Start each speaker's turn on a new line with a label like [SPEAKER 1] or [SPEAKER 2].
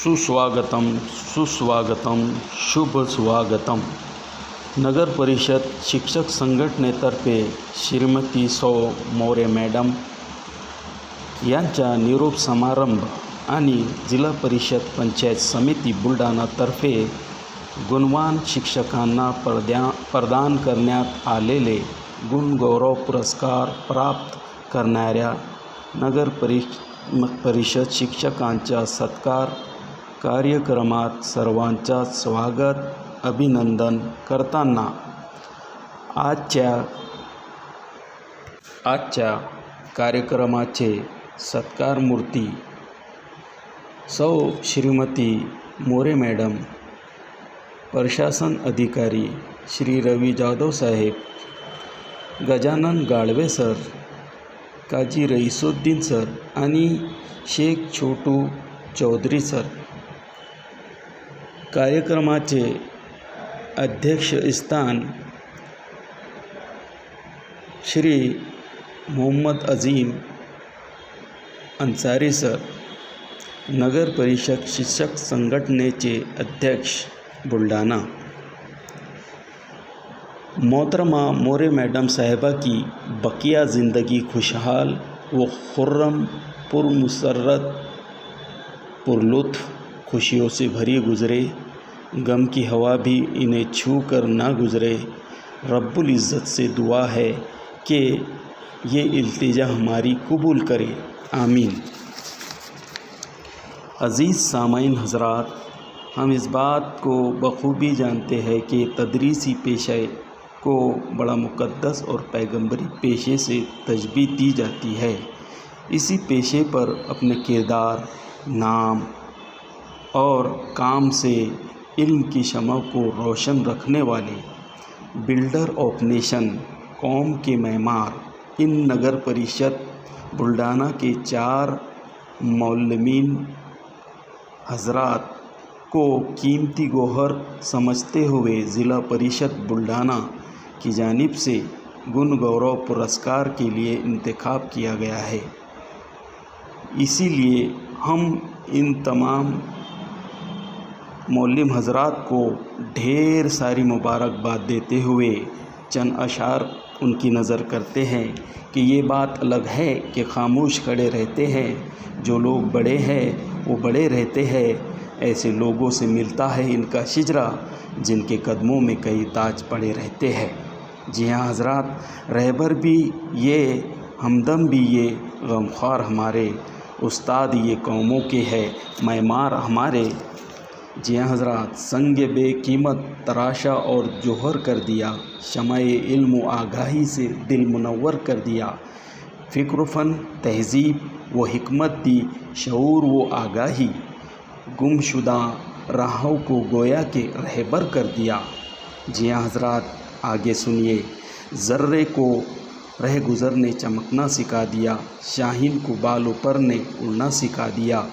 [SPEAKER 1] सुस्वागतम सुस्वागतम शुभ स्वागतम. नगर परिषद शिक्षक संघटनेतर्फे श्रीमती सौ मोरे मॅडम यांच्या निरोप समारंभ आणि जिल्हा परिषद पंचायत समिती बुलढाणातर्फे गुणवान शिक्षकांना प्रदान करण्यात आलेले गुणगौरव पुरस्कार प्राप्त करणाऱ्या नगर परिषद शिक्षकांच्या सत्कार कार्यक्रमात सर्वांचा स्वागत अभिनंदन करताना आजच्या कार्यक्रमाचे सत्कारमूर्ती सौ श्रीमती मोरे मॅडम, प्रशासन अधिकारी श्री रवी जाधव साहेब, गजानन गाळवे सर, काजी रईसुद्दीन सर आणि शेख छोटू चौधरी सर. कार्यक्रमाचे अध्यक्षस्थान श्री मोहम्मद अजीम अंसारी सर, नगर परिषद शिक्षक संघटनेचे अध्यक्ष बुलढाणा. मोहतरमा मोरे मैडम साहिबा की बकिया ज़िंदगी खुशहाल व खुर्रम पुरमसरत पुरलुत्फ़ खुशियों से भरी गुज़रे, गम की हवा भी इन्हें छू कर ना गुज़रे. रब्बुल इज़्ज़त से दुआ है कि ये इल्तिजा हमारी कबूल करे, आमीन. अज़ीज़ सामाइन हज़रात, हम इस बात को बखूबी जानते हैं कि तदरीसी पेशे को बड़ा मुक़द्दस और पैगंबरी पेशे से तजबीह दी जाती है. इसी पेशे पर अपने किरदार, नाम और काम से इल्म की शमा को रोशन रखने वाले बिल्डर ऑफ नेशन, कौम के मेमार, इन नगर परिषद बुलढाणा के 4 मौलमीन हजरात को कीमती गौहर समझते हुए ज़िला परिषद बुलढाणा की जानिब से गुण गौरव पुरस्कार के लिए इंतखाब किया गया है. इसीलिए हम इन तमाम मौलम हजरात को ढेर सारी मुबारकबाद देते हुए चंद अशार उनकी नज़र करते हैं कि ये बात अलग है कि खामोश खड़े रहते हैं. जो लोग बड़े हैं वो बड़े रहते हैं. ऐसे लोगों से मिलता है इनका शिजरा, जिनके कदमों में कई ताज पड़े रहते हैं. जी हाँ हजरात, रहबर भी ये, हमदम भी ये, गमख्वार हमारे, उस्ताद ये कौमों के हैं, मैमार हमारे. जी हाँ हजरात, संग बेकीमत तराशा और जोहर कर दिया, शमाए इल्म व आगाही से दिल मुनव्वर कर दिया. फ़िक्र फ़न तहज़ीब व हिकमत दी, शऊर व आगाही, गुमशुदा राहों को गोया के रहबर कर दिया. जी हाँ हजरात, आगे सुनिए. ज़र्रे को रह गुज़र ने चमकना सिखा दिया, शाहीन को बाल ऊपर ने उड़ना सिखा दिया.